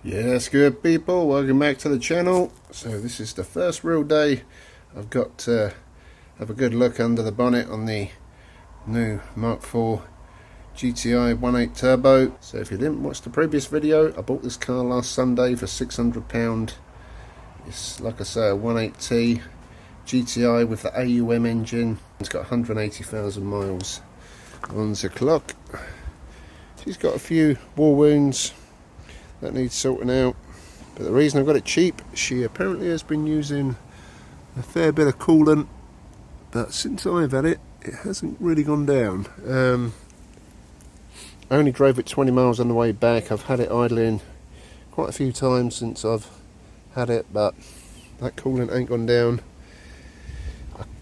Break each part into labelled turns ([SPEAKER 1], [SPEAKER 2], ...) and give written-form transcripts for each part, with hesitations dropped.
[SPEAKER 1] Yes, good people, welcome back to the channel. So this is the first real day I've got to have a good look under the bonnet on the new Mark IV GTI 1.8 Turbo. So if you didn't watch the previous video, I bought this car last Sunday for £600. It's, like I say, a 1.8T GTI with the AUM engine. It's got 180,000 miles on the clock. She's got a few war wounds that needs sorting out, but the reason I got it cheap, she apparently has been using a fair bit of coolant, but since I've had it, it hasn't really gone down. I only drove it 20 miles on the way back. I've had it idling quite a few times since I've had it, but that coolant ain't gone down.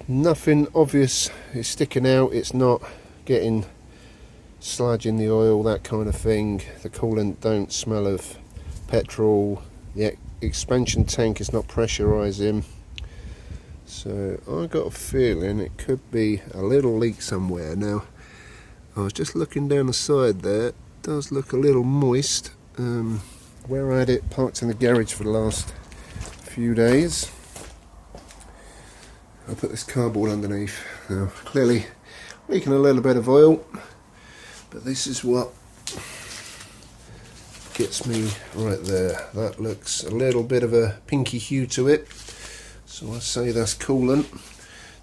[SPEAKER 1] Nothing obvious is sticking out. It's not getting sludge in the oil, that kind of thing. The coolant don't smell of petrol. The expansion tank is not pressurizing, so I got a feeling it could be a little leak somewhere. Now I was just looking down the side there, it does look a little moist. Where I had it parked in the garage for the last few days, I put this cardboard underneath. Now clearly leaking a little bit of oil, but this is what gets me right there. That looks a little bit of a pinky hue to it, so I say that's coolant.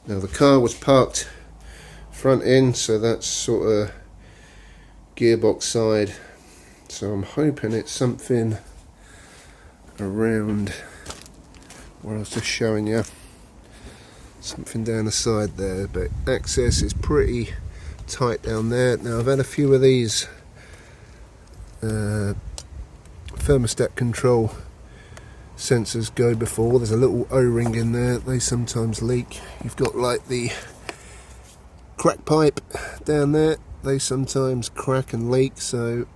[SPEAKER 1] Now the car was parked front end, so that's sort of gearbox side, so I'm hoping it's something around where I was just showing you, something down the side there, but access is pretty tight down there. Now I've had a few of these thermostat control sensors go before. There's a little O-ring in there, they sometimes leak. You've got like the crack pipe down there, they sometimes crack and leak, so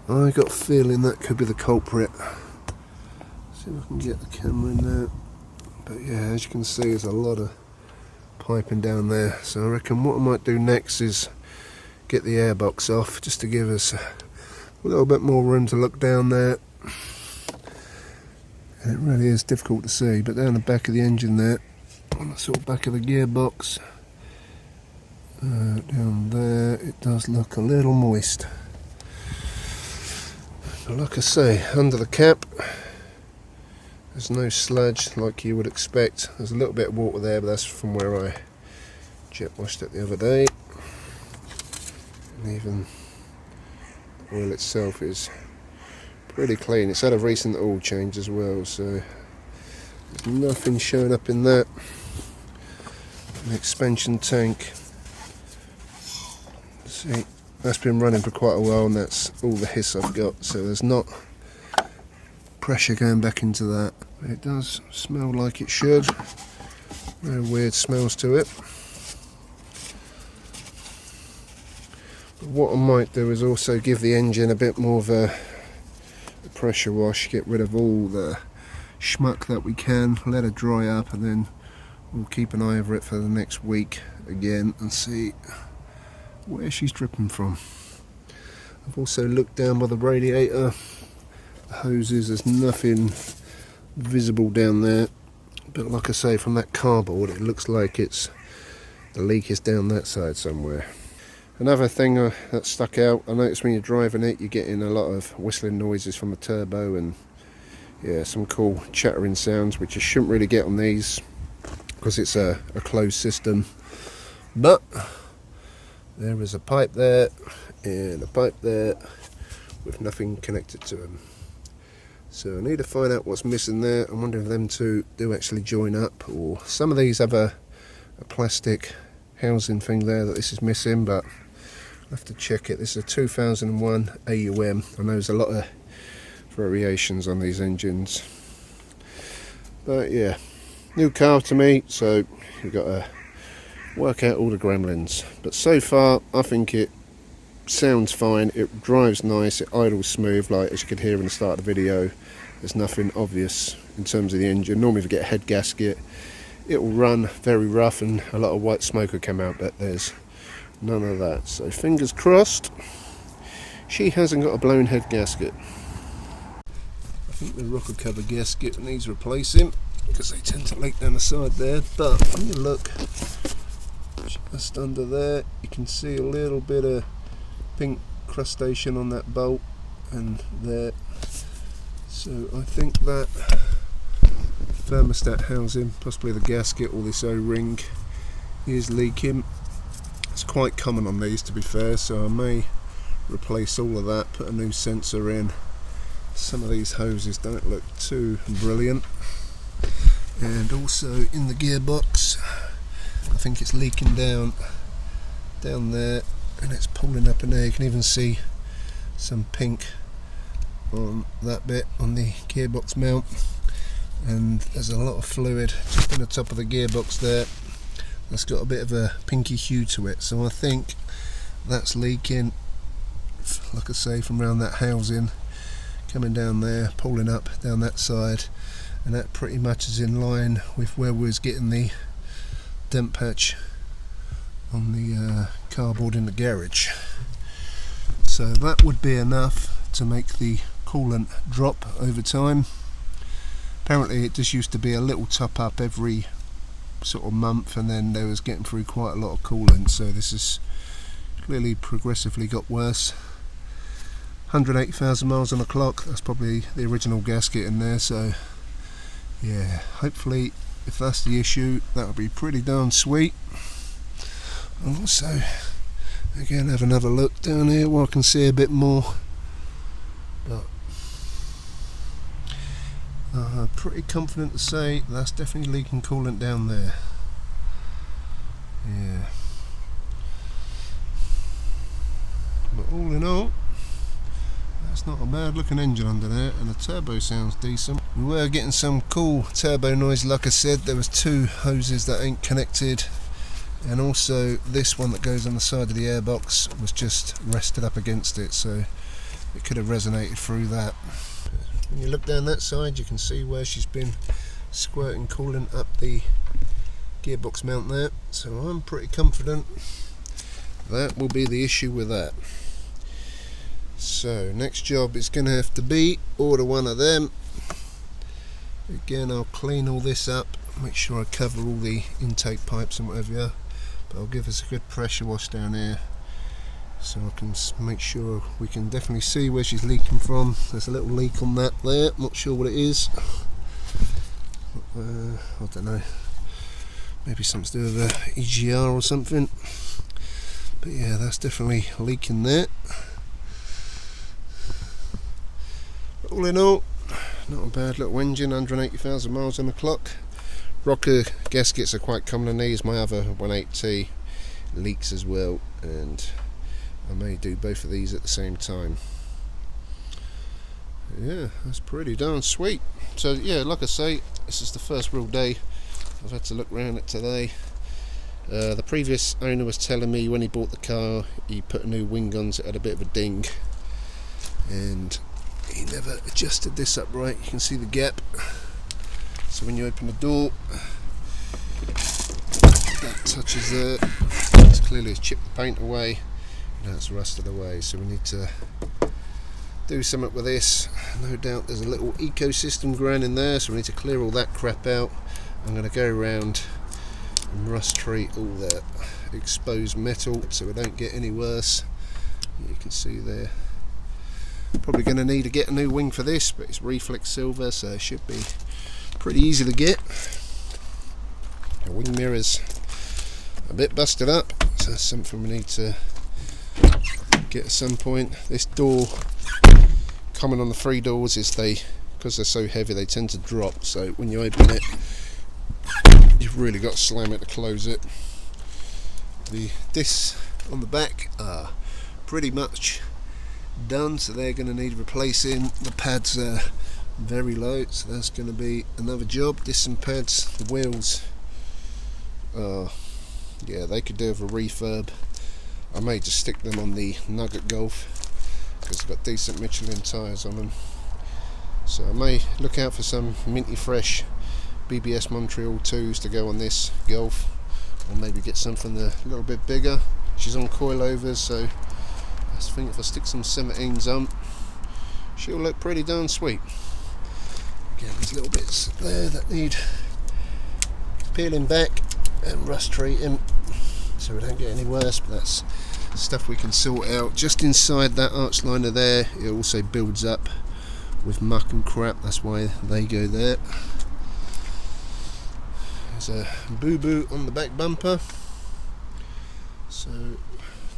[SPEAKER 1] I got a feeling that could be the culprit. See if I can get the camera in there, but yeah, as you can see, there's a lot of piping down there, so I reckon what I might do next is get the airbox off, just to give us a little bit more room to look down there. And it really is difficult to see, but down the back of the engine there, on the sort of back of the gearbox, down there, it does look a little moist. But like I say, under the cap there's no sludge like you would expect. There's a little bit of water there, but that's from where I jet washed it the other day. And even the oil itself is pretty clean. It's had a recent oil change as well, so there's nothing showing up in that. An expansion tank, see, that's been running for quite a while, and that's all the hiss I've got, so there's not pressure going back into that. It does smell like it should. No weird smells to it. But what I might do is also give the engine a bit more of a pressure wash, get rid of all the schmuck that we can, let it dry up, and then we'll keep an eye over it for the next week again and see where she's dripping from. I've also looked down by the radiator, hoses, there's nothing visible down there, but like I say, from that cardboard it looks like it's the leak is down that side somewhere. Another thing that stuck out, I noticed when you're driving it, you're getting a lot of whistling noises from the turbo, and yeah, some cool chattering sounds which you shouldn't really get on these because it's a closed system. But there is a pipe there and a pipe there with nothing connected to them. So I need to find out what's missing there. I'm wondering if them two do actually join up, or some of these have a plastic housing thing there that this is missing, but I'll have to check it. This is a 2001 AUM. I know there's a lot of variations on these engines, but yeah, new car to me, so you've got to work out all the gremlins. But so far I think it sounds fine, it drives nice, it idles smooth, like as you could hear in the start of the video. There's nothing obvious in terms of the engine. Normally if you get a head gasket, it will run very rough and a lot of white smoke will come out, but there's none of that, so fingers crossed she hasn't got a blown head gasket. think the rocker cover gasket needs replacing because they tend to leak down the side there, but when you look just under there you can see a little bit of pink crustation on that bolt and there, so I think that thermostat housing, possibly the gasket or this O-ring, is leaking. It's quite common on these, to be fair, so I may replace all of that, put a new sensor in. Some of these hoses don't look too brilliant, and also in the gearbox I think it's leaking down there and it's pulling up in there. You can even see some pink on that bit on the gearbox mount, and there's a lot of fluid just in the top of the gearbox there that's got a bit of a pinky hue to it, so I think that's leaking, like I say, from around that housing coming down there, pulling up down that side, and that pretty much is in line with where we was getting the dent patch on the cardboard in the garage. So that would be enough to make the coolant drop over time. Apparently it just used to be a little top up every sort of month, and then they was getting through quite a lot of coolant, so this has clearly progressively got worse. 180,000 miles on the clock, that's probably the original gasket in there, so yeah, hopefully if that's the issue that would be pretty darn sweet. I'll also again have another look down here where I can see a bit more, but I'm pretty confident to say that's definitely leaking coolant down there. Yeah, but all in all, that's not a bad looking engine under there, and the turbo sounds decent. We were getting some cool turbo noise, like I said. There was two hoses that ain't connected, and also this one that goes on the side of the airbox was just rested up against it, so it could have resonated through that. When you look down that side you can see where she's been squirting coolant up the gearbox mount there, so I'm pretty confident that will be the issue with that. So next job is going to have to be order one of them. Again, I'll clean all this up, make sure I cover all the intake pipes and whatever, but I'll give us a good pressure wash down here so I can make sure we can definitely see where she's leaking from. There's a little leak on that there, not sure what it is. I don't know, maybe something to do with the EGR or something, but yeah, that's definitely leaking there. All in all, not a bad little engine, 180,000 miles on the clock. Rocker gaskets are quite common in these. My other 1.8T leaks as well, and I may do both of these at the same time. Yeah, that's pretty darn sweet. So yeah, like I say, this is the first real day I've had to look around it today. The previous owner was telling me when he bought the car he put a new wing on, so it had a bit of a ding, and he never adjusted this up right. You can see the gap, so when you open the door that touches there, it's clearly has chipped the paint away, now it's rusted away, so we need to do something with this. No doubt there's a little ecosystem growing in there, so we need to clear all that crap out. I'm going to go around and rust treat all that exposed metal so we don't get any worse. You can see there. Probably going to need to get a new wing for this, but it's reflex silver, so it should be pretty easy to get. The wing mirror's a bit busted up, so that's something we need to get at some point. This door, common on the free doors, is because they're so heavy they tend to drop, so when you open it you've really got to slam it to close it. The discs on the back are pretty much done, so they're going to need replacing. The pads are very low, so that's going to be another job. Discs and pads. The wheels, yeah, they could do with a refurb. I may just stick them on the Nugget Golf because they've got decent Michelin tyres on them, so I may look out for some minty fresh BBS Montreal 2s to go on this Golf, or maybe get something a little bit bigger. She's on coilovers, so I think if I stick some 17s on, she'll look pretty darn sweet. Again, there's little bits there that need peeling back and rust treating so we don't get any worse, but that's stuff we can sort out. Just inside that arch liner there, it also builds up with muck and crap, that's why they go there. There's a boo-boo on the back bumper, so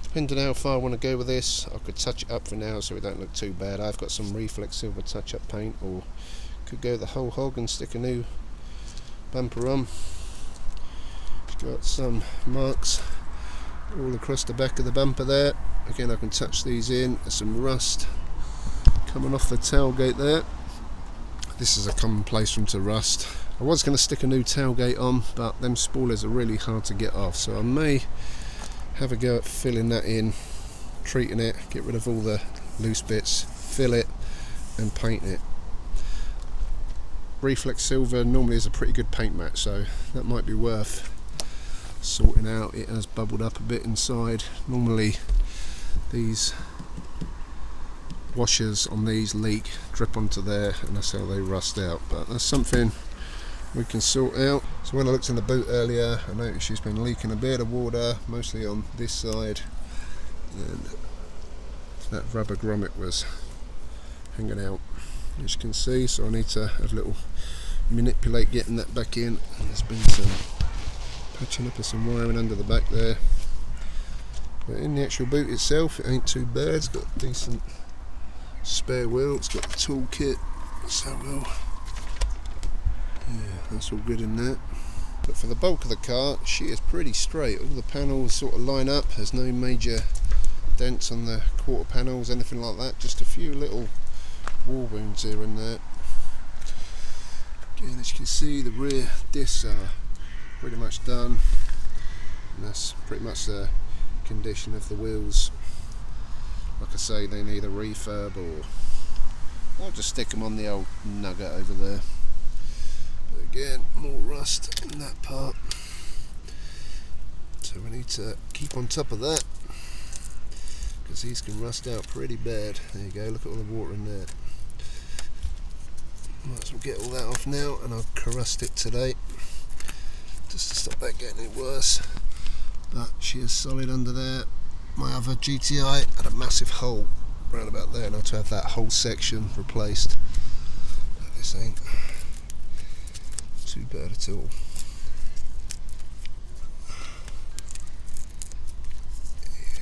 [SPEAKER 1] depending on how far I want to go with this, I could touch it up for now so it don't look too bad. I've got some reflex silver touch-up paint, or could go the whole hog and stick a new bumper on. Got some marks all across the back of the bumper there. Again, I can touch these in. There's some rust coming off the tailgate there. This is a common place for them to rust. I was going to stick a new tailgate on, but them spoilers are really hard to get off, so I may have a go at filling that in, treating it, get rid of all the loose bits, fill it and paint it. Reflex silver normally is a pretty good paint match, so that might be worth sorting out. It has bubbled up a bit inside. Normally these washers on these leak, drip onto there, and that's how they rust out, but that's something we can sort out. So when I looked in the boot earlier, I noticed she's been leaking a bit of water, mostly on this side, and that rubber grommet was hanging out, as you can see, so I need to have a little manipulate getting that back in. And there's been some patching up of some wiring under the back there, but in the actual boot itself it ain't too bad. It's got a decent spare wheel, it's got the tool kit, so that's all good in that. But for the bulk of the car, she is pretty straight. All the panels sort of line up. There's no major dents on the quarter panels, anything like that, just a few little war wounds here and there. Again, as you can see, the rear discs are pretty much done, and that's pretty much the condition of the wheels. Like I say, they need a refurb, or I'll just stick them on the old nugget over there. But again, more rust in that part, so we need to keep on top of that, because these can rust out pretty bad. There you go, look at all the water in there. Might as well get all that off now, and I'll crust it today just to stop that getting any worse. But she is solid under there. My other GTI had a massive hole around about there, and I had to have that whole section replaced. But this ain't too bad at all.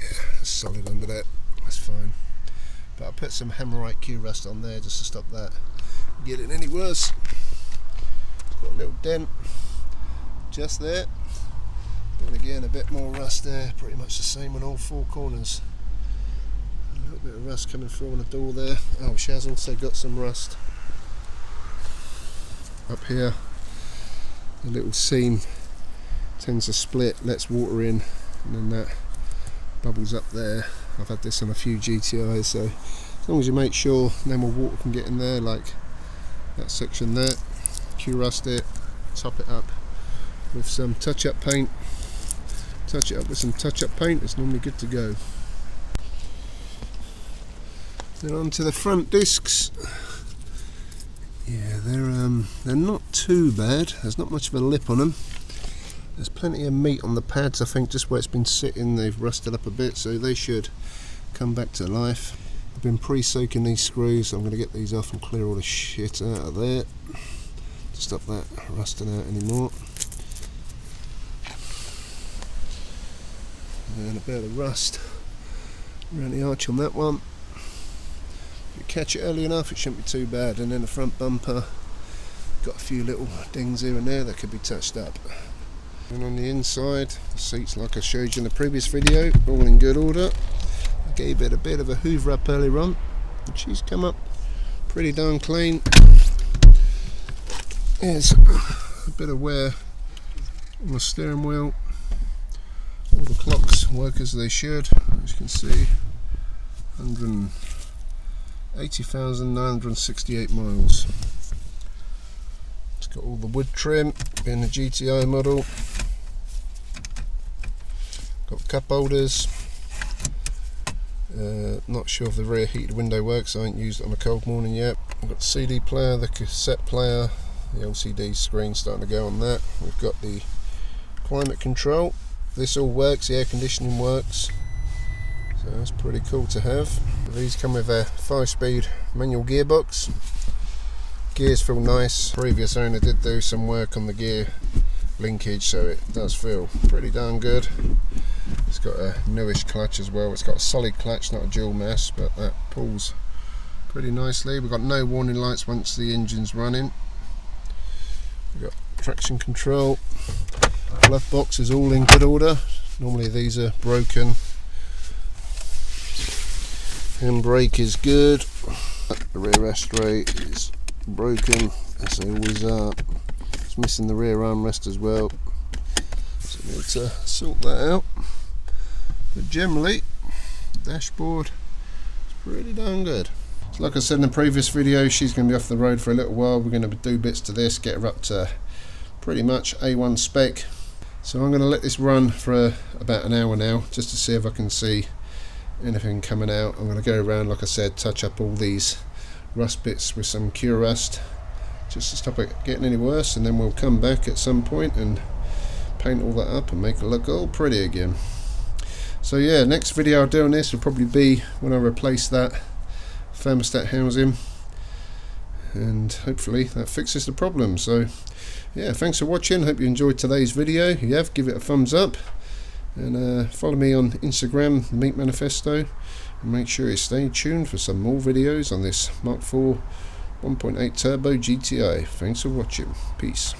[SPEAKER 1] Yeah, it's solid under that, that's fine. But I put some Hammerite Q rust on there just to stop that getting any worse. Got a little dent just there, and again a bit more rust there, pretty much the same on all four corners. A little bit of rust coming through on the door there. Oh, she has also got some rust up here. The little seam tends to split, lets water in, and then that bubbles up there. I've had this on a few GTIs, so as long as you make sure no more water can get in there, like that section there, Q-rust it, top it up with some touch-up paint, touch it up with some touch-up paint, it's normally good to go. Then on to the front discs. Yeah, they're not too bad. There's not much of a lip on them. There's plenty of meat on the pads. I think just where it's been sitting, they've rusted up a bit, so they should come back to life. I've been pre-soaking these screws, so I'm going to get these off and clear all the shit out of there to stop that rusting out anymore. And a bit of the rust around the arch on that one. If you catch it early enough, it shouldn't be too bad. And then the front bumper, got a few little dings here and there that could be touched up. And on the inside, the seats, like I showed you in the previous video, all in good order. I gave it a bit of a hoover up earlier on, and she's come up pretty darn clean. There's a bit of wear on the steering wheel. All the clocks work as they should, as you can see. 180,968 miles. It's got all the wood trim, being the GTI model. Got cup holders. Not sure if the rear heated window works, I ain't used it on a cold morning yet. We've got the CD player, the cassette player, the LCD screen starting to go on that. We've got the climate control. This all works, the air conditioning works, so that's pretty cool to have. These come with a 5-speed manual gearbox. Gears feel nice. Previous owner did do some work on the gear linkage, so it does feel pretty darn good. It's got a newish clutch as well. It's got a solid clutch, not a dual mass, but that pulls pretty nicely. We've got no warning lights once the engine's running. We've got traction control. Glove box is all in good order. Normally these are broken. Handbrake is good. The rear ashtray is broken, as they always are. It's missing the rear armrest as well, so we need to sort that out. But generally, the dashboard is pretty darn good. So like I said in the previous video, she's going to be off the road for a little while. We're going to do bits to this, get her up to pretty much A1 spec. So I'm going to let this run for about an hour now, just to see if I can see anything coming out. I'm going to go around, like I said, touch up all these rust bits with some cure rust, just to stop it getting any worse, and then we'll come back at some point and paint all that up and make it look all pretty again. So yeah, next video I'll do on this will probably be when I replace that thermostat housing, and hopefully that fixes the problem. So yeah, thanks for watching. Hope you enjoyed today's video. If you have, give it a thumbs up, and follow me on Instagram, the Meat Manifesto, and make sure you stay tuned for some more videos on this MK4 1.8 Turbo GTI. Thanks for watching. Peace.